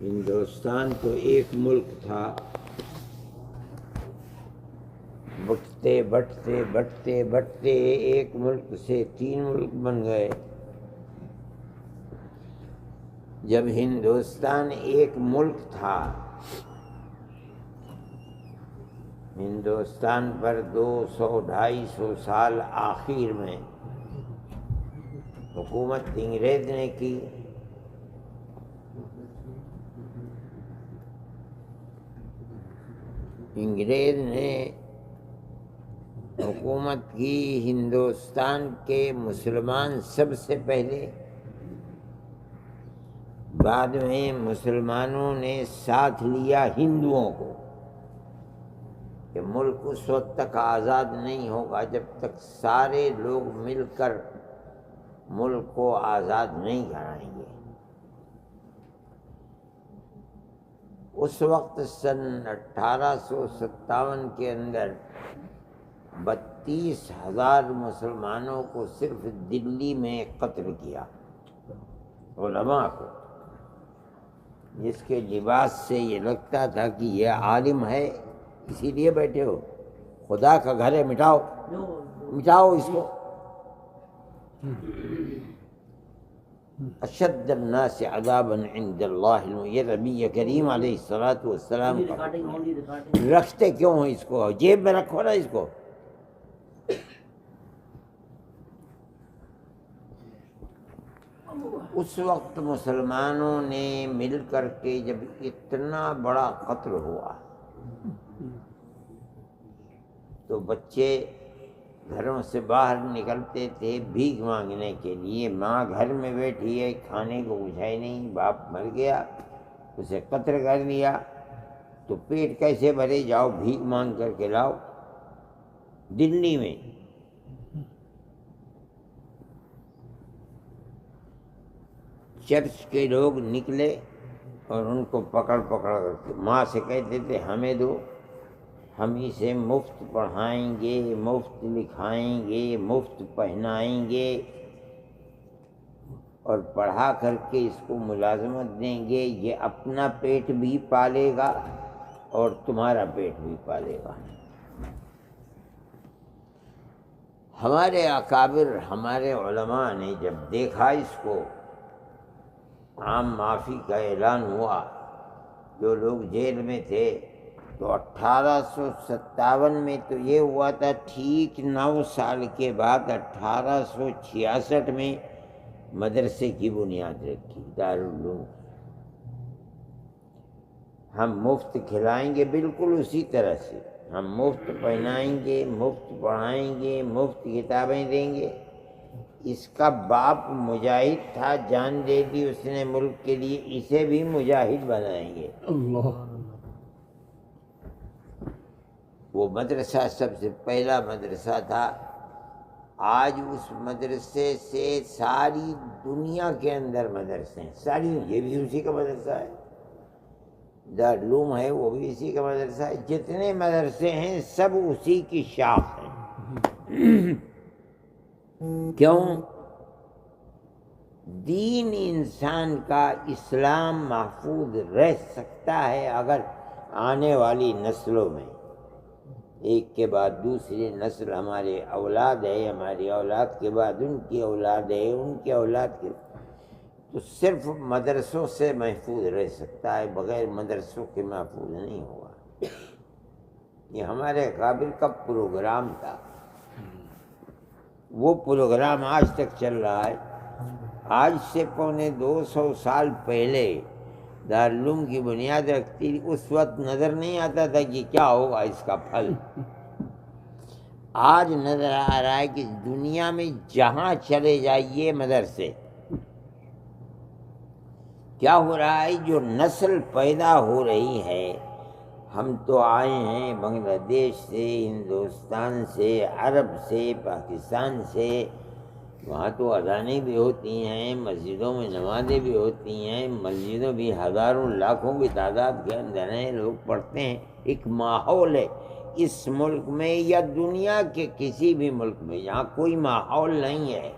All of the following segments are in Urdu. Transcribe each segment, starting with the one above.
ہندوستان تو ایک ملک تھا، بٹتے بٹتے بٹتے بٹتے ایک ملک سے 3 ملک بن گئے۔ جب ہندوستان ایک ملک تھا، ہندوستان پر 200-250 سال آخر میں حکومت انگریز نے کی۔ انگریز نے حکومت کی ہندوستان کے مسلمان سب سے پہلے، بعد میں مسلمانوں نے ساتھ لیا ہندوؤں کو کہ ملک اس وقت تک آزاد نہیں ہوگا جب تک سارے لوگ مل کر ملک کو آزاد نہیں کرائیں گے۔ اس وقت سن 1857 کے اندر 32,000 مسلمانوں کو صرف دلی میں قتل کیا، علماء کو، جس کے لباس سے یہ لگتا تھا کہ یہ عالم ہے اسی لیے بیٹھے ہو، خدا کا گھر ہے، مٹاؤ مٹاؤ اس کو۔ اشد الناس عذابا عند اللہ، یہ نبی کریم علیہ السلام کا رکھتے کیوں ہیں اس کو؟ جیب میں رکھو نا اس کو۔ اس وقت مسلمانوں نے مل کر کے جب اتنا بڑا قتل ہوا تو بچے گھروں سے باہر نکلتے تھے بھیک مانگنے کے لیے۔ ماں گھر میں بیٹھی ہے، کھانے کو کچھ ہے نہیں، باپ مر گیا، اسے قتل کر دیا، تو پیٹ کیسے بھرے؟ جاؤ بھیک مانگ کر کے لاؤ۔ دلی میں چرچ کے لوگ نکلے اور ان کو پکڑ پکڑ کر ماں سے کہتے تھے ہمیں دو، ہم اسے مفت پڑھائیں گے، مفت لکھائیں گے، مفت پہنائیں گے، اور پڑھا کر کے اس کو ملازمت دیں گے، یہ اپنا پیٹ بھی پالے گا اور تمہارا پیٹ بھی پالے گا۔ ہمارے اکابر، ہمارے علماء نے جب دیکھا اس کو، عام معافی کا اعلان ہوا، جو لوگ جیل میں تھے، تو 1857 میں تو یہ ہوا تھا، ٹھیک 9 سال کے بعد 1866 میں مدرسے کی بنیاد رکھی، دارالعلوم۔ ہم مفت کھلائیں گے، بالکل اسی طرح سے ہم مفت پہنائیں گے، مفت پڑھائیں گے، مفت کتابیں دیں گے۔ اس کا باپ مجاہد تھا، جان دے دی اس نے ملک کے لیے، اسے بھی مجاہد بنائیں گے۔ اللہ، وہ مدرسہ سب سے پہلا مدرسہ تھا۔ آج اس مدرسے سے ساری دنیا کے اندر مدرسے ہیں، ساری، یہ بھی اسی کا مدرسہ ہے، دارالعلوم ہے وہ بھی اسی کا مدرسہ ہے، جتنے مدرسے ہیں سب اسی کی شاخ ہیں۔ کیوں؟ دین انسان کا، اسلام محفوظ رہ سکتا ہے اگر آنے والی نسلوں میں، ایک کے بعد دوسری نسل، ہمارے اولاد ہے، ہماری اولاد کے بعد ان کی اولاد ہے، ان کی اولاد کے، تو صرف مدرسوں سے محفوظ رہ سکتا ہے، بغیر مدرسوں کے محفوظ نہیں ہوگا۔ یہ ہمارے قابل کا پروگرام تھا، وہ پروگرام آج تک چل رہا ہے۔ آج سے 250 سال پہلے دارالعلوم کی بنیاد رکھتی، اس وقت نظر نہیں آتا تھا کہ کیا ہوگا اس کا پھل۔ آج نظر آ رہا ہے کہ دنیا میں جہاں چلے جائیے مدرسے، کیا ہو رہا ہے؟ جو نسل پیدا ہو رہی ہے، ہم تو آئے ہیں بنگلہ دیش سے، ہندوستان سے، عرب سے، پاکستان سے، وہاں تو اذانیں بھی ہوتی ہیں، مسجدوں میں نمازیں بھی ہوتی ہیں، مسجدوں بھی ہزاروں لاکھوں کی تعداد کے اندر ہیں، لوگ پڑھتے ہیں، ایک ماحول ہے۔ اس ملک میں یا دنیا کے کسی بھی ملک میں جہاں کوئی ماحول نہیں ہے،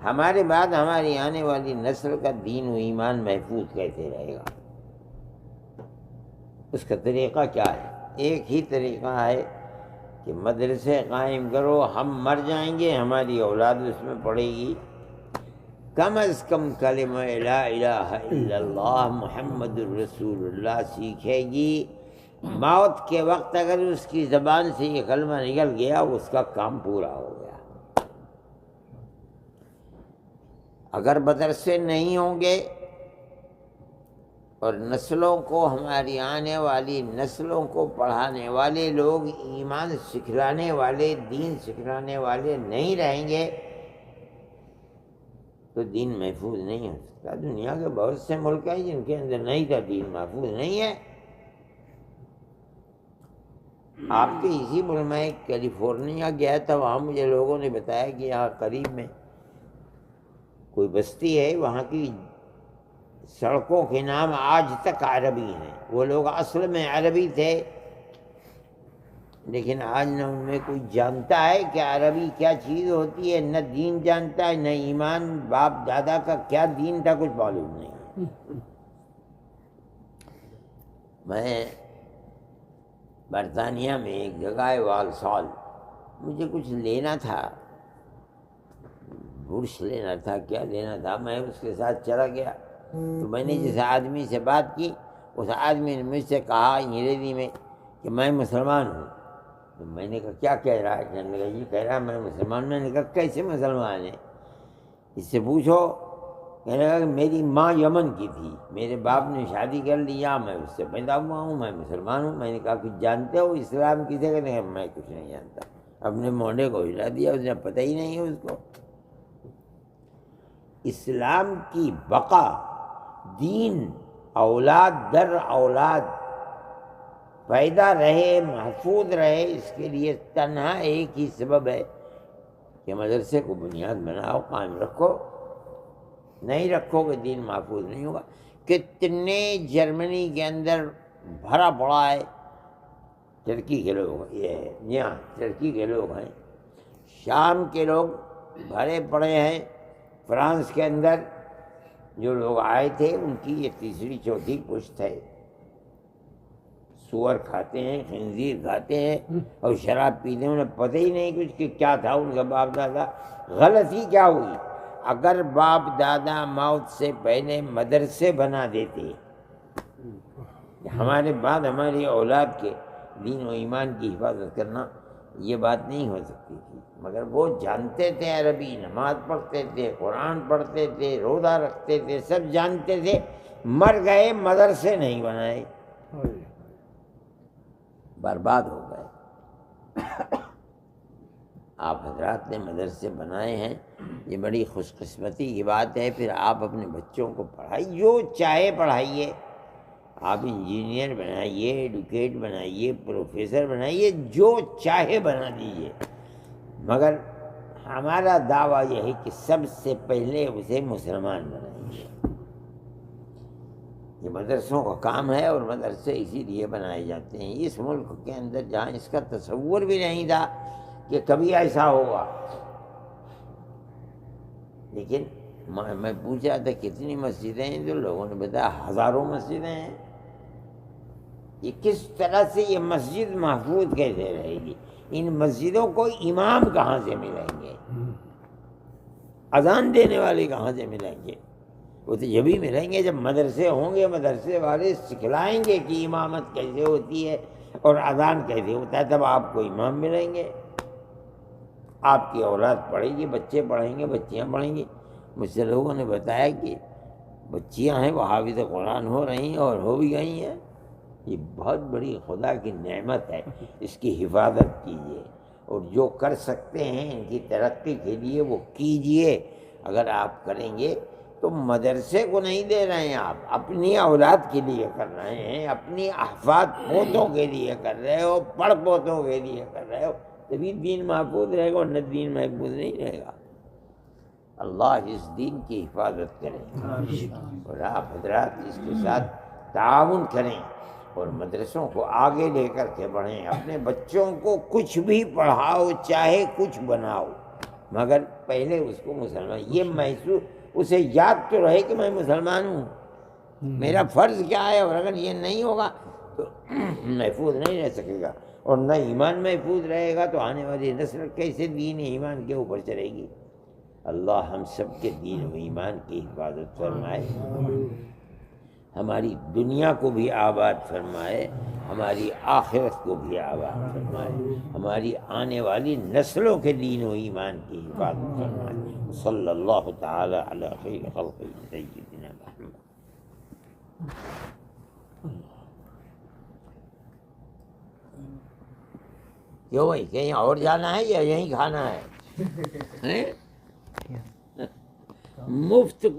ہمارے بعد ہماری آنے والی نسل کا دین و ایمان محفوظ کیسے رہے گا؟ اس کا طریقہ کیا ہے؟ ایک ہی طریقہ ہے کہ مدرسے قائم کرو، ہم مر جائیں گے ہماری اولاد اس میں پڑھے گی، کم از کم کلمہ لا الہ الا اللہ محمد الرسول اللہ سیکھے گی، موت کے وقت اگر اس کی زبان سے یہ کلمہ نکل گیا اس کا کام پورا ہو گیا۔ اگر مدرسے نہیں ہوں گے اور نسلوں کو، ہماری آنے والی نسلوں کو پڑھانے والے لوگ، ایمان سکھلانے والے، دین سکھلانے والے نہیں رہیں گے تو دین محفوظ نہیں ہو سکتا۔ دنیا کے بہت سے ملک ہیں جن کے اندر نہیں تھا، دین محفوظ نہیں ہے۔ آپ کے اسی ملک میں کیلیفورنیا گیا تھا، وہاں مجھے لوگوں نے بتایا کہ یہاں قریب میں کوئی بستی ہے، وہاں کی سڑکوں کے نام آج تک عربی ہیں۔ وہ لوگ اصل میں عربی تھے لیکن آج نہ ان میں کوئی جانتا ہے کہ عربی کیا چیز ہوتی ہے، نہ دین جانتا ہے، نہ ایمان باپ دادا کا کیا دین تھا کچھ معلوم نہیں ہے۔ میں برطانیہ میں ایک جگہ ہے والسال، مجھے کچھ لینا تھا، برش لینا تھا، کیا لینا تھا، میں اس کے ساتھ چلا گیا تو میں نے جس آدمی سے بات کی اس آدمی نے مجھ سے کہا انگریزی میں کہ میں مسلمان ہوں۔ تو میں نے کہا کیا کہہ رہا ہے؟ کہنے لگا یہ کہہ رہا ہے میں مسلمان۔ میں نے کہا کیسے مسلمان ہے؟ اس سے پوچھو۔ کہنے لگا کہ میری ماں یمن کی تھی، میرے باپ نے شادی کر لیا، میں اس سے پیدا ہوا ہوں، میں مسلمان ہوں۔ میں نے کہا کچھ جانتے ہو اسلام کسے کہتے ہیں؟ میں کچھ نہیں جانتا۔ اپنے مونڈے کو ہلا دیا، اس نے پتہ ہی نہیں ہے اس کو۔ اسلام کی بقا، دین اولاد در اولاد پیدا رہے، محفوظ رہے، اس کے لیے تنہا ایک ہی سبب ہے کہ مدرسے کو بنیاد بناؤ، قائم رکھو۔ نہیں رکھو گے دین محفوظ نہیں ہوگا۔ کتنے جرمنی کے اندر بھرا پڑا ہے ترکی کے لوگ، یہ ہاں ترکی کے لوگ ہیں، شام کے لوگ بھرے پڑے ہیں، فرانس کے اندر جو لوگ آئے تھے ان کی یہ تیسری چوتھی پشت ہے، سور کھاتے ہیں، خنزیر کھاتے ہیں اور شراب پیتے ہیں، انہیں پتہ ہی نہیں کچھ کہ کیا تھا ان کا باپ دادا۔ غلطی کیا ہوئی؟ اگر باپ دادا موت سے پہلے مدرسے بنا دیتے، ہمارے بعد ہماری اولاد کے دین و ایمان کی حفاظت کرنا، یہ بات نہیں ہو سکتی تھی، مگر وہ جانتے تھے عربی، نماز پڑھتے تھے، قرآن پڑھتے تھے، روزہ رکھتے تھے، سب جانتے تھے، مر گئے، مدرسے نہیں بنائے، برباد ہو گئے۔ آپ حضرات نے مدرسے بنائے ہیں، یہ بڑی خوش قسمتی کی بات ہے۔ پھر آپ اپنے بچوں کو پڑھائیے، جو چاہے پڑھائیے، آپ انجینئر بنائیے، ایڈوکیٹ بنائیے، پروفیسر بنائیے، جو چاہے بنا دیجیے، مگر ہمارا دعویٰ یہ ہے کہ سب سے پہلے اسے مسلمان بنائیے۔ یہ مدرسوں کا کام ہے اور مدرسے اسی لیے بنائے جاتے ہیں۔ اس ملک کے اندر جہاں اس کا تصور بھی نہیں تھا کہ کبھی ایسا ہوگا، لیکن میں پوچھ رہا تھا کتنی مسجدیں ہیں، جو لوگوں نے بتایا ہزاروں مسجدیں ہیں۔ یہ کس طرح سے یہ مسجد محفوظ کیسے رہے گی؟ ان مسجدوں کو امام کہاں سے ملیں گے؟ اذان دینے والے کہاں سے ملیں گے؟ وہ تو یہ بھی ملیں گے جب مدرسے ہوں گے، مدرسے والے سکھلائیں گے کہ امامت کیسے ہوتی ہے اور اذان کیسے ہوتا ہے، تب آپ کو امام ملیں گے۔ آپ کی اولاد پڑھے گی، بچے پڑھیں گے، بچیاں پڑھیں گی۔ مجھ سے لوگوں نے بتایا کہ بچیاں ہیں وہ حافظ قرآن ہو رہی ہیں اور ہو بھی گئی ہیں۔ یہ بہت بڑی خدا کی نعمت ہے، اس کی حفاظت کیجیے اور جو کر سکتے ہیں ان کی ترقی کے لیے وہ کیجیے۔ اگر آپ کریں گے تو مدرسے کو نہیں دے رہے ہیں، آپ اپنی اولاد کے لیے کر رہے ہیں، اپنی احفاد پوتوں کے لیے کر رہے ہو، پڑ پوتوں کے لیے کر رہے ہو، تبھی دین محفوظ رہے گا، ورنہ دین محفوظ نہیں رہے گا۔ اللہ اس دین کی حفاظت کرے اور آپ حضرات اس کے ساتھ تعاون کریں اور مدرسوں کو آگے لے کر کے بڑھیں۔ اپنے بچوں کو کچھ بھی پڑھاؤ، چاہے کچھ بناؤ، مگر پہلے اس کو مسلمان، یہ محسوس اسے یاد تو رہے کہ میں مسلمان ہوں، میرا فرض کیا ہے، اور اگر یہ نہیں ہوگا تو محفوظ نہیں رہ سکے گا، اور نہ ایمان محفوظ رہے گا تو آنے والی نسل کیسے دین ایمان کے اوپر چلے گی؟ اللہ ہم سب کے دین و ایمان کی حفاظت فرمائے، ہماری دنیا کو بھی آباد فرمائے، ہماری آخرت کو بھی آباد فرمائے، ہماری آنے والی نسلوں کے دین و ایمان کی حفاظت فرمائے۔ صلی اللہ تعالی علی خیر خلق سیدنا محمد۔ کیوں بھائی، کہیں اور جانا ہے یا یہیں کھانا ہے؟ مفت